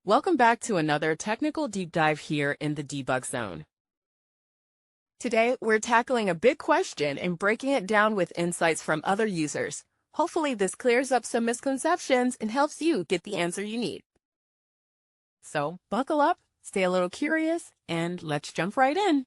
Welcome back to another technical deep dive here in the debug zone. Today, we're tackling a big question and breaking it down with insights from other users. Hopefully, this clears up some misconceptions and helps you get the answer you need. So, buckle up, stay a little curious, and let's jump right in.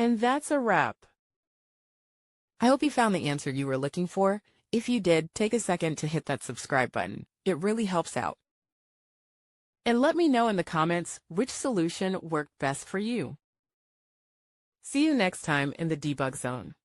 And that's a wrap. I hope you found the answer you were looking for. If you did, take a second to hit that subscribe button. It really helps out. And let me know in the comments which solution worked best for you. See you next time in the debug zone.